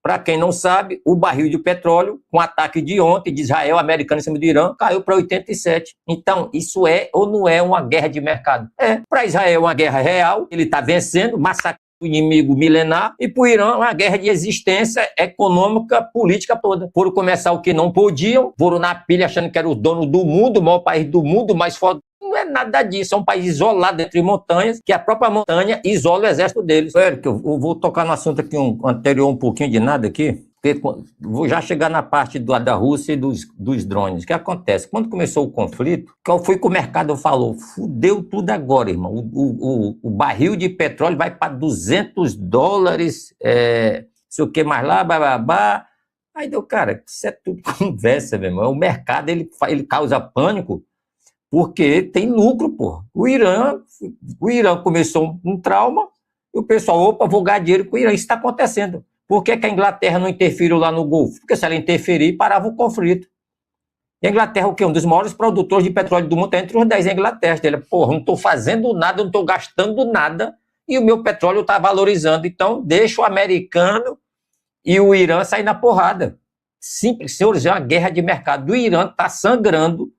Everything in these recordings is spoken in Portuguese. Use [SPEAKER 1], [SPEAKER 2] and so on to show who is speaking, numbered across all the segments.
[SPEAKER 1] Para quem não sabe, o barril de petróleo, com o ataque de ontem de Israel, americano em cima do Irã, caiu para 87. Então, isso é ou não é uma guerra de mercado? É. Para Israel, uma guerra real, ele está vencendo, massacrando o inimigo milenar, e para o Irã, uma guerra de existência econômica, política toda. Foram começar o que não podiam, foram na pilha achando que era o dono do mundo, o maior país do mundo, mais forte. Não é nada disso, é um país isolado entre montanhas, que a própria montanha isola o exército deles. Érico, eu vou tocar no assunto aqui anterior, um pouquinho de nada aqui, porque vou já chegar na parte da Rússia e dos drones. O que acontece? Quando começou o conflito, qual foi que o mercado falou? Fudeu tudo agora, irmão. O barril de petróleo vai para $200, sei o que mais lá, bababá. Aí deu, cara, isso é tudo conversa, meu irmão. O mercado, ele causa pânico, porque tem lucro, pô. O Irã começou um trauma e o pessoal, opa, vou ganhar dinheiro com o Irã. Isso está acontecendo. Por que a Inglaterra não interferiu lá no Golfo? Porque se ela interferir, parava o conflito. E a Inglaterra, o quê? Um dos maiores produtores de petróleo do mundo, está entre os 10 a Inglaterra. Ele, porra, não estou fazendo nada, não estou gastando nada e o meu petróleo está valorizando. Então, deixa o americano e o Irã sair na porrada. Simples, senhores, é uma guerra de mercado. O Irã está sangrando.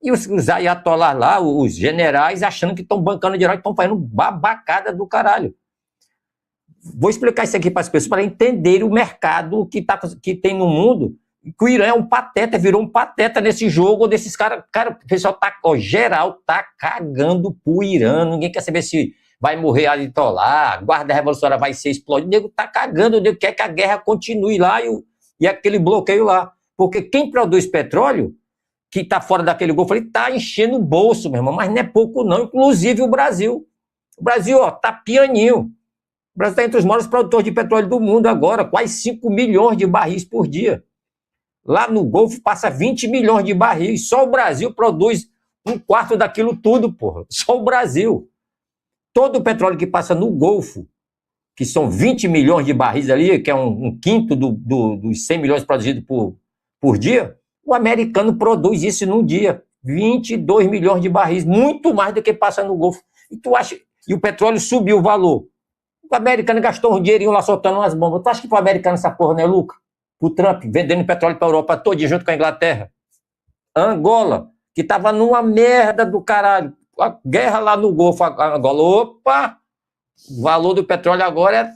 [SPEAKER 1] E os ayatollahs lá, os generais, achando que estão bancando dinheiro, estão fazendo babacada do caralho. Vou explicar isso aqui para as pessoas, para entenderem o mercado que tem no mundo, que o Irã é um pateta, virou um pateta nesse jogo, desses caras. Cara, o pessoal geral tá cagando pro Irã, ninguém quer saber se vai morrer ayatollah, a guarda revolucionária vai ser explodida, o nego tá cagando, o nego quer que a guerra continue lá e aquele bloqueio lá. Porque quem produz petróleo, que está fora daquele Golfo, ele está enchendo o bolso, meu irmão, mas não é pouco não, inclusive o Brasil. O Brasil, ó, tá pianinho. O Brasil está entre os maiores produtores de petróleo do mundo agora, quase 5 milhões de barris por dia. Lá no Golfo passa 20 milhões de barris, só o Brasil produz um quarto daquilo tudo, porra. Só o Brasil. Todo o petróleo que passa no Golfo, que são 20 milhões de barris ali, que é um quinto dos 100 milhões produzidos por dia, o americano produz isso num dia, 22 milhões de barris, muito mais do que passa no Golfo. E tu acha, e o petróleo subiu o valor. O americano gastou um dinheirinho lá soltando umas bombas. Tu acha que pro americano essa porra não é lucro? O Trump vendendo petróleo para a Europa todinha junto com a Inglaterra. Angola, que estava numa merda do caralho. A guerra lá no Golfo, Angola, opa, o valor do petróleo agora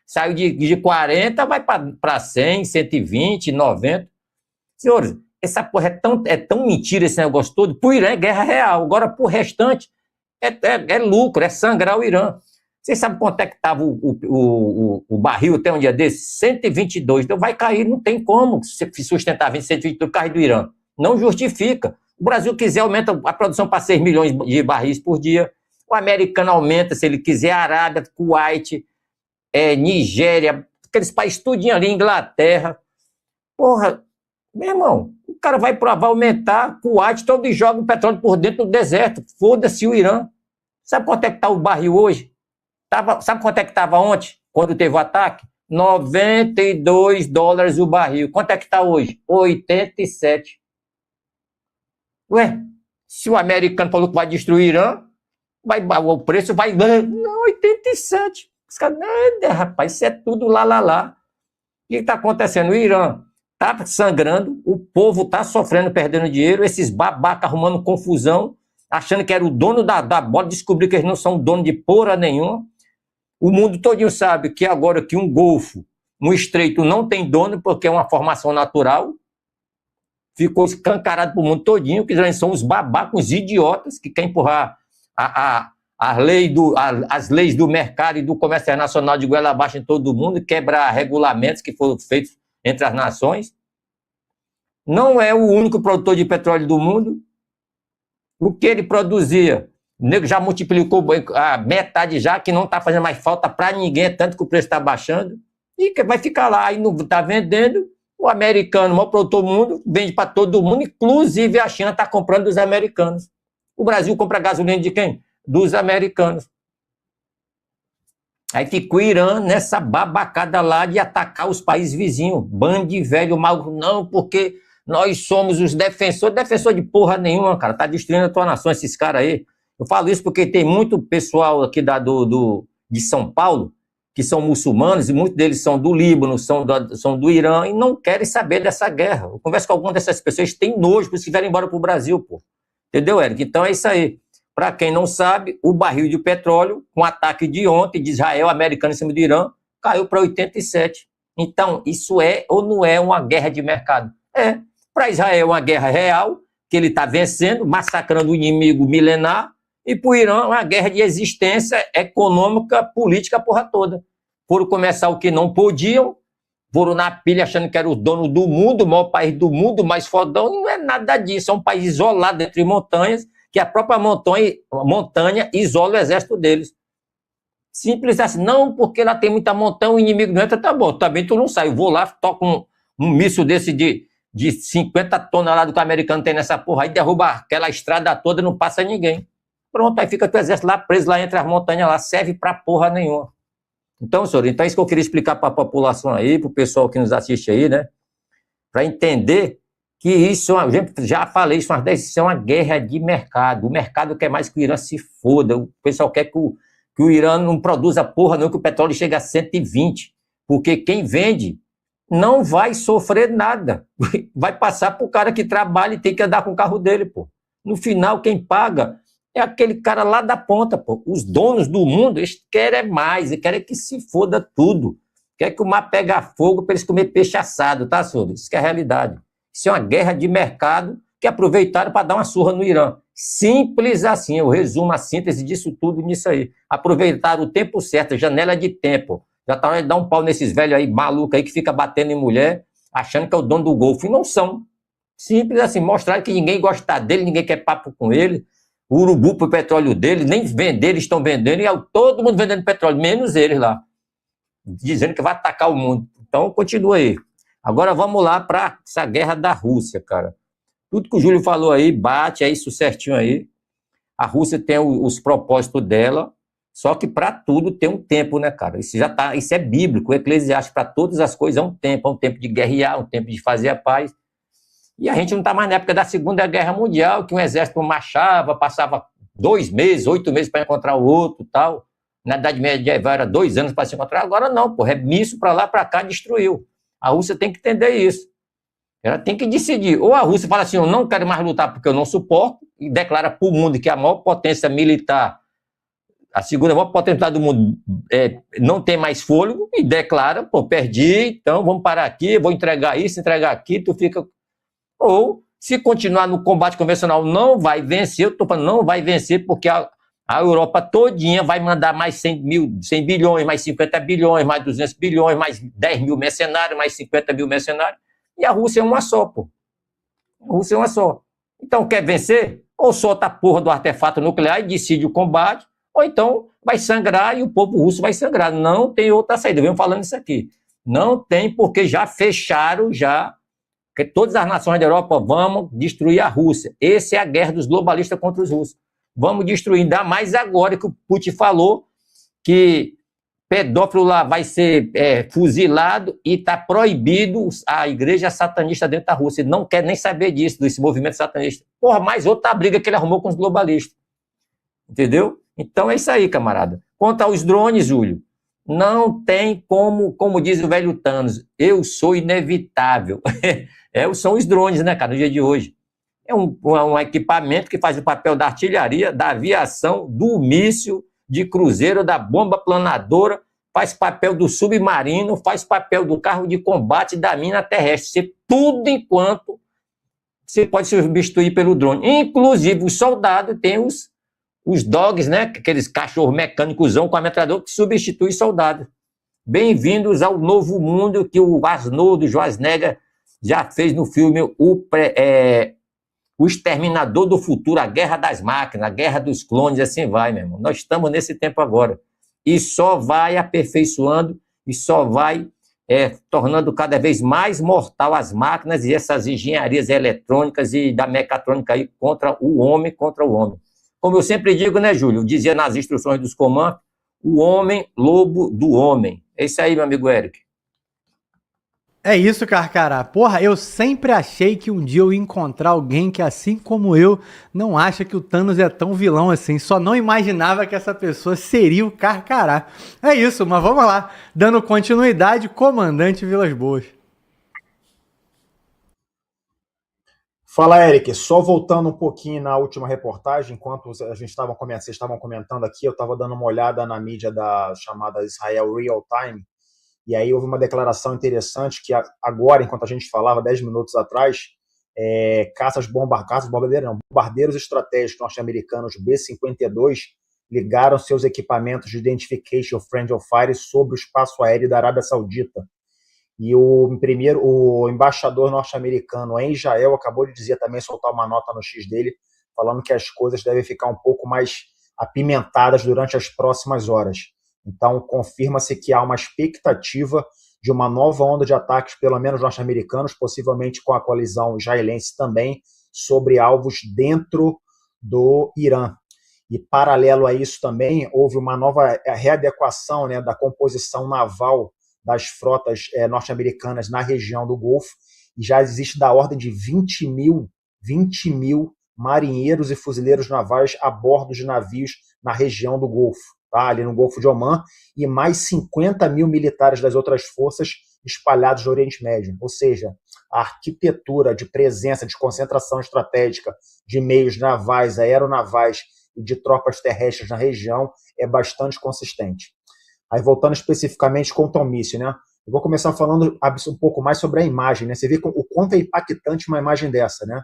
[SPEAKER 1] saiu de 40, vai para 100, 120, 90. Senhores, essa porra é tão mentira esse negócio todo. Pro Irã é guerra real. Agora, pro restante, é lucro, é sangrar o Irã. Vocês sabem quanto é que estava o barril até um dia desse? 122. Então vai cair, não tem como sustentar 122 carros do Irã. Não justifica. O Brasil quiser, aumenta a produção para 6 milhões de barris por dia. O americano aumenta, se ele quiser, Arábia, Kuwait, Nigéria, aqueles países tudinho ali, Inglaterra. Porra, meu irmão, o cara vai aumentar Kuwait, todo joga o petróleo por dentro do deserto. Foda-se o Irã. Sabe quanto é que está o barril hoje? Sabe quanto é que estava ontem, quando teve o ataque? $92 o barril. Quanto é que está hoje? 87. Ué, se o americano falou que vai destruir o Irã, o preço vai... Não, 87. Os caras, nada, rapaz, isso é tudo lá. O que está acontecendo? O Irã está sangrando, o povo está sofrendo, perdendo dinheiro, esses babacas arrumando confusão, achando que era o dono da bola, descobriu que eles não são dono de porra nenhuma. O mundo todinho sabe que agora que um golfo no estreito não tem dono, porque é uma formação natural, ficou escancarado para o mundo todinho, que já são os babacos, os idiotas, que querem empurrar as leis do mercado e do comércio internacional de goela abaixo em todo mundo, quebrar regulamentos que foram feitos entre as nações. Não é o único produtor de petróleo do mundo. O que ele produzia, o nego já multiplicou a metade já, que não está fazendo mais falta para ninguém, tanto que o preço está baixando, e que vai ficar lá, aí não está vendendo. O americano, o maior produtor do mundo, vende para todo mundo, inclusive a China está comprando dos americanos. O Brasil compra gasolina de quem? Dos americanos. Aí fica o Irã nessa babacada lá de atacar os países vizinhos. Bando de velho mal, não, porque nós somos os defensores. Defensor de porra nenhuma, cara. Tá destruindo a tua nação, esses caras aí. Eu falo isso porque tem muito pessoal aqui de São Paulo que são muçulmanos, e muitos deles são do Líbano, são do Irã, e não querem saber dessa guerra. Eu converso com algumas dessas pessoas, têm nojo, por isso que vieram embora para o Brasil, pô. Entendeu, Eric? Então é isso aí. Para quem não sabe, o barril de petróleo, com o ataque de ontem de Israel, americano em cima do Irã, caiu para 87. Então, isso é ou não é uma guerra de mercado? É. Para Israel é uma guerra real, que ele está vencendo, massacrando o inimigo milenar, e para o Irã uma guerra de existência econômica, política, a porra toda. Foram começar o que não podiam, foram na pilha achando que era o dono do mundo, o maior país do mundo, mais fodão, e não é nada disso, é um país isolado entre montanhas, que a própria montanha isola o exército deles. Simples assim, não porque lá tem muita montanha, o inimigo não entra, tá bom, também tu não sai, eu vou lá, toco um míssil desse de 50 toneladas que o americano tem nessa porra, aí derruba aquela estrada toda e não passa ninguém. Pronto, aí fica teu exército lá preso, lá entre as montanhas, lá serve pra porra nenhuma. Então, senhor, então é isso que eu queria explicar para a população aí, pro pessoal que nos assiste aí, né, para entender que isso, já falei isso umas 10 vezes, isso é uma guerra de mercado. O mercado quer mais que o Irã se foda. O pessoal quer que o Irã não produza porra não, que o petróleo chegue a 120. Porque quem vende não vai sofrer nada. Vai passar pro cara que trabalha e tem que andar com o carro dele, pô. No final, quem paga é aquele cara lá da ponta, pô. Os donos do mundo, eles querem mais, eles querem que se foda tudo. Quer que o mar pegue fogo para eles comer peixe assado, tá, senhor? Isso que é a realidade. Isso é uma guerra de mercado que aproveitaram para dar uma surra no Irã. Simples assim, eu resumo a síntese disso tudo nisso aí. Aproveitaram o tempo certo, janela de tempo. Já tá na hora de dar um pau nesses velhos aí, malucos aí, que fica batendo em mulher, achando que é o dono do golfe. E não são. Simples assim, mostrar que ninguém gosta dele, ninguém quer papo com ele. O urubu pro petróleo dele, nem vender, eles estão vendendo, e todo mundo vendendo petróleo, menos eles lá. Dizendo que vai atacar o mundo. Então, continua aí. Agora vamos lá para essa guerra da Rússia, cara. Tudo que o Júlio falou aí, bate, é isso certinho aí. A Rússia tem os propósitos dela, só que para tudo tem um tempo, né, cara? Isso é bíblico, o Eclesiastes, para todas as coisas é um tempo de guerrear, um tempo de fazer a paz. E a gente não está mais na época da Segunda Guerra Mundial, que um exército marchava, passava 2 meses, 8 meses para encontrar o outro e tal. Na Idade Medieval era 2 anos para se encontrar, agora não, porra, é míssil para lá, para cá, destruiu. A Rússia tem que entender isso. Ela tem que decidir. Ou a Rússia fala assim, eu não quero mais lutar porque eu não suporto, e declara para o mundo que a maior potência militar, a segunda maior potência do mundo, não tem mais fôlego, e declara, pô, perdi, então vamos parar aqui, vou entregar isso, entregar aqui, tu fica... Ou, se continuar no combate convencional, não vai vencer, eu estou falando, não vai vencer, porque a Europa todinha vai mandar mais 100 bilhões, mais 50 bilhões, mais 200 bilhões, mais 10 mil mercenários, mais 50 mil mercenários, e a Rússia é uma só, pô. A Rússia é uma só. Então, quer vencer? Ou solta a porra do artefato nuclear e decide o combate, ou então vai sangrar e o povo russo vai sangrar. Não tem outra saída. Eu venho falando isso aqui. Não tem, porque já fecharam, que todas as nações da Europa vão destruir a Rússia. Essa é a guerra dos globalistas contra os russos. Vamos destruir, ainda mais agora que o Putin falou que pedófilo lá vai ser fuzilado e está proibido a igreja satanista dentro da Rússia. Ele não quer nem saber disso, desse movimento satanista. Porra, mais outra briga que ele arrumou com os globalistas. Entendeu? Então é isso aí, camarada. Quanto aos drones, Júlio, não tem como diz o velho Thanos, eu sou inevitável. São os drones, né, cara, no dia de hoje. É um equipamento que faz o papel da artilharia, da aviação, do míssil, de cruzeiro, da bomba planadora, faz papel do submarino, faz papel do carro de combate, da mina terrestre. Tudo enquanto você pode substituir pelo drone. Inclusive, os soldados têm os dogs, né? Aqueles cachorros mecânicos com a metralhadora que substituem soldados. Bem-vindos ao novo mundo que o Arnold Schwarzenegger já fez no filme O Exterminador do Futuro, a Guerra das Máquinas, a Guerra dos Clones, assim vai, meu irmão. Nós estamos nesse tempo agora. E só vai aperfeiçoando e só vai tornando cada vez mais mortal as máquinas e essas engenharias eletrônicas e da mecatrônica aí contra o homem. Como eu sempre digo, né, Júlio? Eu dizia nas instruções dos comandos, o homem, lobo do homem. É isso aí, meu amigo Eric.
[SPEAKER 2] É isso, Carcará. Porra, eu sempre achei que um dia eu ia encontrar alguém que, assim como eu, não acha que o Thanos é tão vilão assim. Só não imaginava que essa pessoa seria o Carcará. É isso, mas vamos lá. Dando continuidade, Comandante Vilas Boas.
[SPEAKER 3] Fala, Eric. Só voltando um pouquinho na última reportagem, enquanto vocês estavam comentando aqui, eu estava dando uma olhada na mídia da chamada Israel Real Time, e aí houve uma declaração interessante que agora, enquanto a gente falava 10 minutos atrás, bombardeiros estratégicos norte-americanos B-52 ligaram seus equipamentos de Identification Friend of Fire sobre o espaço aéreo da Arábia Saudita. E o embaixador norte-americano em Israel acabou de dizer também, soltar uma nota no X dele, falando que as coisas devem ficar um pouco mais apimentadas durante as próximas horas. Então, confirma-se que há uma expectativa de uma nova onda de ataques, pelo menos norte-americanos, possivelmente com a coalizão israelense também, sobre alvos dentro do Irã. E, paralelo a isso também, houve uma nova readequação, né, da composição naval das frotas norte-americanas na região do Golfo, e já existe da ordem de 20 mil marinheiros e fuzileiros navais a bordo de navios na região do Golfo, tá? Ali no Golfo de Omã, e mais 50 mil militares das outras forças espalhados no Oriente Médio. Ou seja, a arquitetura de presença, de concentração estratégica de meios navais, aeronavais e de tropas terrestres na região é bastante consistente. Aí, voltando especificamente quanto ao míssil, né? Eu vou começar falando um pouco mais sobre a imagem, né? Você vê o quanto é impactante uma imagem dessa, né?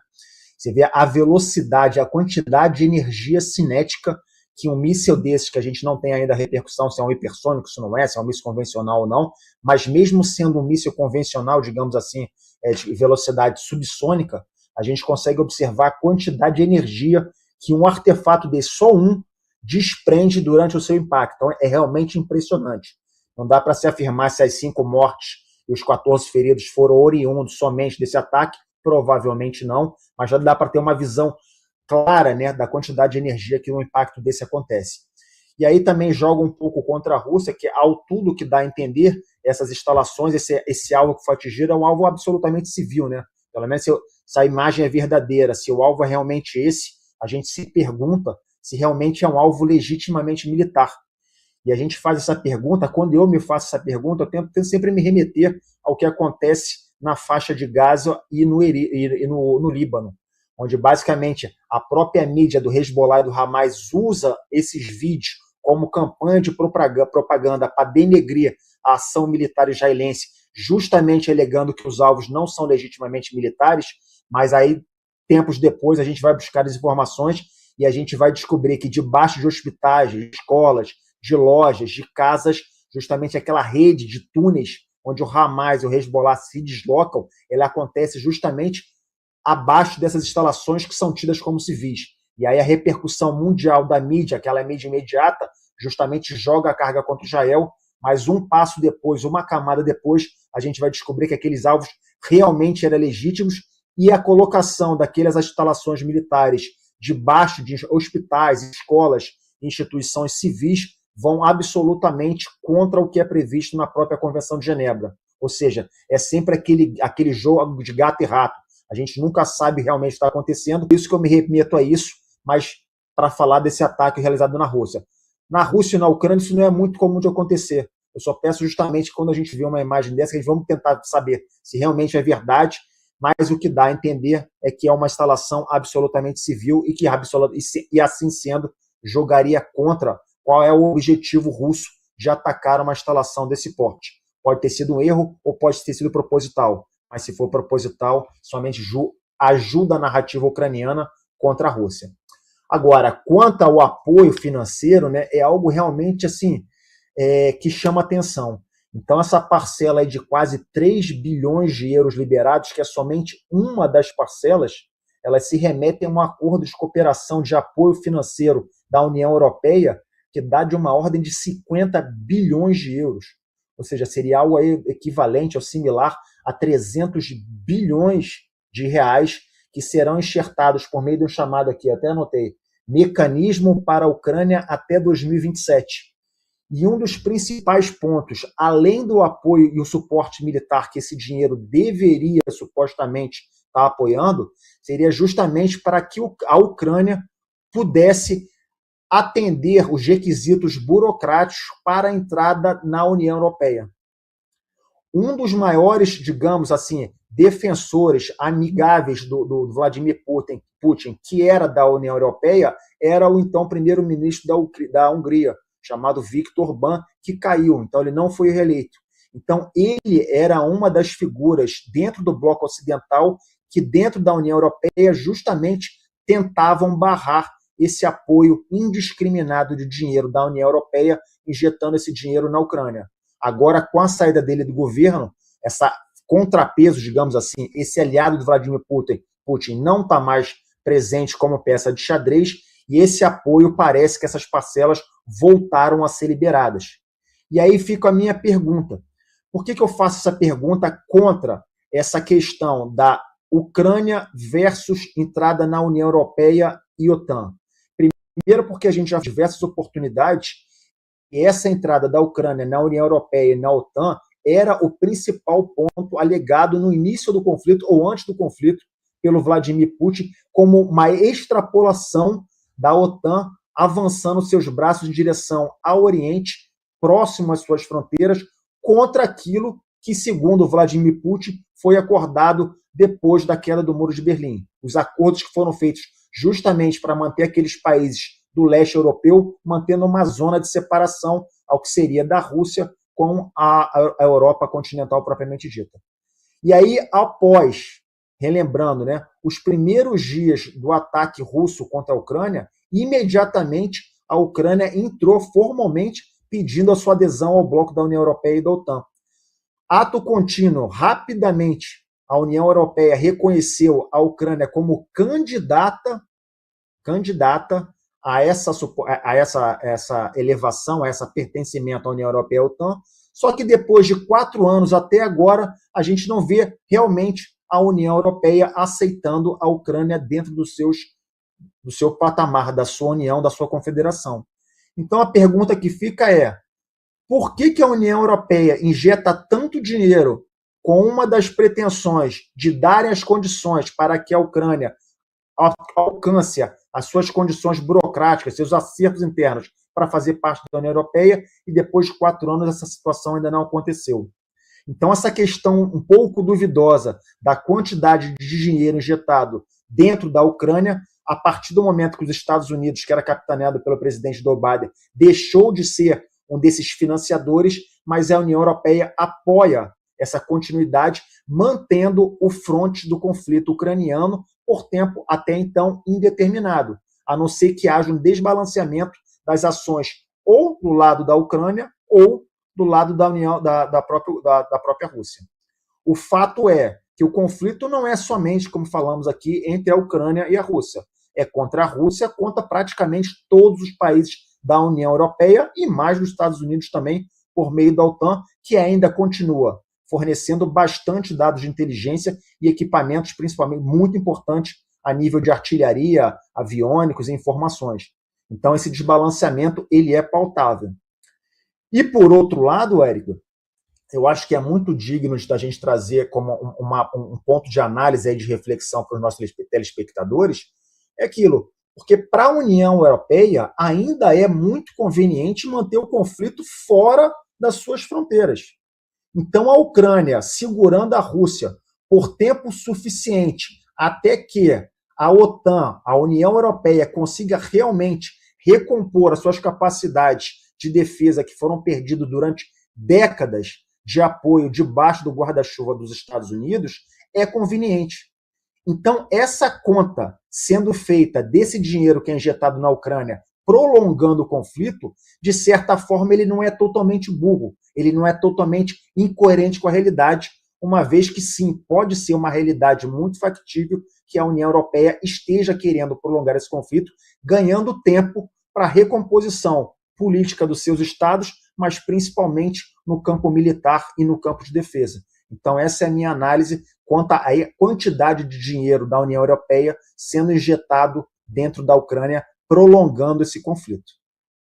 [SPEAKER 3] Você vê a velocidade, a quantidade de energia cinética que um míssil desses, que a gente não tem ainda a repercussão se é um hipersônico, se não é, se é um míssil convencional ou não, mas mesmo sendo um míssil convencional, digamos assim, de velocidade subsônica, a gente consegue observar a quantidade de energia que um artefato desse, só um, desprende durante o seu impacto. Então, é realmente impressionante. Não dá para se afirmar se as 5 mortes e os 14 feridos foram oriundos somente desse ataque, provavelmente não, mas já dá para ter uma visão clara, né, da quantidade de energia que um impacto desse acontece. E aí também joga um pouco contra a Rússia, que ao tudo que dá a entender, essas instalações, esse alvo que foi atingido é um alvo absolutamente civil, né? Pelo menos se a imagem é verdadeira, se o alvo é realmente esse, a gente se pergunta se realmente é um alvo legitimamente militar. E a gente faz essa pergunta, quando eu me faço essa pergunta, eu tento sempre me remeter ao que acontece na faixa de Gaza e no Líbano, onde basicamente a própria mídia do Hezbollah e do Hamas usa esses vídeos como campanha de propaganda para denegrir a ação militar israelense, justamente alegando que os alvos não são legitimamente militares, mas aí, tempos depois, a gente vai buscar as informações e a gente vai descobrir que debaixo de hospitais, de escolas, de lojas, de casas, justamente aquela rede de túneis onde o Hamas e o Hezbollah se deslocam, ela acontece justamente abaixo dessas instalações que são tidas como civis. E aí a repercussão mundial da mídia, aquela mídia imediata, justamente joga a carga contra Israel, mas um passo depois, uma camada depois, a gente vai descobrir que aqueles alvos realmente eram legítimos e a colocação daquelas instalações militares debaixo de hospitais, escolas, instituições civis, vão absolutamente contra o que é previsto na própria Convenção de Genebra. Ou seja, é sempre aquele jogo de gato e rato. A gente nunca sabe realmente o que está acontecendo, por isso que eu me remeto a isso, mas para falar desse ataque realizado na Rússia. Na Rússia e na Ucrânia isso não é muito comum de acontecer. Eu só peço justamente que quando a gente vê uma imagem dessa, que a gente vamos tentar saber se realmente é verdade, mas o que dá a entender é que é uma instalação absolutamente civil e que, e assim sendo, jogaria contra qual é o objetivo russo de atacar uma instalação desse porte. Pode ter sido um erro ou pode ter sido proposital, mas se for proposital, somente ajuda a narrativa ucraniana contra a Rússia. Agora, quanto ao apoio financeiro, né, é algo realmente assim que chama atenção. Então, essa parcela aí de quase 3 bilhões de euros liberados, que é somente uma das parcelas, elas se remetem a um acordo de cooperação de apoio financeiro da União Europeia, que dá de uma ordem de 50 bilhões de euros. Ou seja, seria algo aí equivalente ou similar a 300 bilhões de reais que serão enxertados por meio de um chamado aqui, até anotei, Mecanismo para a Ucrânia até 2027. E um dos principais pontos, além do apoio e o suporte militar que esse dinheiro deveria supostamente estar apoiando, seria justamente para que a Ucrânia pudesse atender os requisitos burocráticos para a entrada na União Europeia. Um dos maiores, digamos assim, defensores amigáveis do Vladimir Putin, que era da União Europeia, era o então primeiro-ministro da Hungria, chamado Viktor Orbán, que caiu, então ele não foi reeleito. Então ele era uma das figuras dentro do bloco ocidental que dentro da União Europeia justamente tentavam barrar esse apoio indiscriminado de dinheiro da União Europeia, injetando esse dinheiro na Ucrânia. Agora, com a saída dele do governo, essa contrapeso, digamos assim, esse aliado do Vladimir Putin não está mais presente como peça de xadrez, e esse apoio parece que essas parcelas voltaram a ser liberadas. E aí fica a minha pergunta. Por que eu faço essa pergunta contra essa questão da Ucrânia versus entrada na União Europeia e OTAN? Primeiro porque a gente já teve diversas oportunidades e essa entrada da Ucrânia na União Europeia e na OTAN era o principal ponto alegado no início do conflito ou antes do conflito pelo Vladimir Putin como uma extrapolação da OTAN avançando seus braços em direção ao Oriente, próximo às suas fronteiras, contra aquilo que, segundo Vladimir Putin, foi acordado depois da queda do Muro de Berlim. Os acordos que foram feitos justamente para manter aqueles países do leste europeu, mantendo uma zona de separação ao que seria da Rússia com a Europa continental propriamente dita. E aí, após, relembrando, né, os primeiros dias do ataque russo contra a Ucrânia, imediatamente a Ucrânia entrou formalmente pedindo a sua adesão ao bloco da União Europeia e da OTAN. Ato contínuo, rapidamente, a União Europeia reconheceu a Ucrânia como candidata a essa elevação, a esse pertencimento à União Europeia e à OTAN, só que depois de 4 anos até agora, a gente não vê realmente a União Europeia aceitando a Ucrânia dentro do seu patamar, da sua união, da sua confederação. Então a pergunta que fica é, por que a União Europeia injeta tanto dinheiro com uma das pretensões de darem as condições para que a Ucrânia alcance as suas condições burocráticas, seus acertos internos para fazer parte da União Europeia, e depois de 4 anos essa situação ainda não aconteceu? Então essa questão um pouco duvidosa da quantidade de dinheiro injetado dentro da Ucrânia, a partir do momento que os Estados Unidos, que era capitaneado pelo presidente Joe Biden, deixou de ser um desses financiadores, mas a União Europeia apoia essa continuidade, mantendo o fronte do conflito ucraniano por tempo até então indeterminado, a não ser que haja um desbalanceamento das ações ou do lado da Ucrânia ou do lado da própria Rússia. O fato é que o conflito não é somente, como falamos aqui, entre a Ucrânia e a Rússia. É contra a Rússia, contra praticamente todos os países da União Europeia e mais dos Estados Unidos também, por meio da OTAN, que ainda continua fornecendo bastante dados de inteligência e equipamentos, principalmente muito importantes a nível de artilharia, aviônicos e informações. Então, esse desbalanceamento ele é pautável. E, por outro lado, Érico, eu acho que é muito digno da gente trazer como um ponto de análise e de reflexão para os nossos telespectadores, é aquilo, porque para a União Europeia ainda é muito conveniente manter o conflito fora das suas fronteiras. Então, a Ucrânia segurando a Rússia por tempo suficiente até que a OTAN, a União Europeia, consiga realmente recompor as suas capacidades de defesa que foram perdidas durante décadas de apoio debaixo do guarda-chuva dos Estados Unidos, é conveniente. Então, essa conta sendo feita desse dinheiro que é injetado na Ucrânia, prolongando o conflito, de certa forma ele não é totalmente burro, ele não é totalmente incoerente com a realidade, uma vez que sim, pode ser uma realidade muito factível que a União Europeia esteja querendo prolongar esse conflito, ganhando tempo para a recomposição política dos seus estados, mas principalmente no campo militar e no campo de defesa. Então essa é a minha análise quanto à quantidade de dinheiro da União Europeia sendo injetado dentro da Ucrânia, prolongando esse conflito.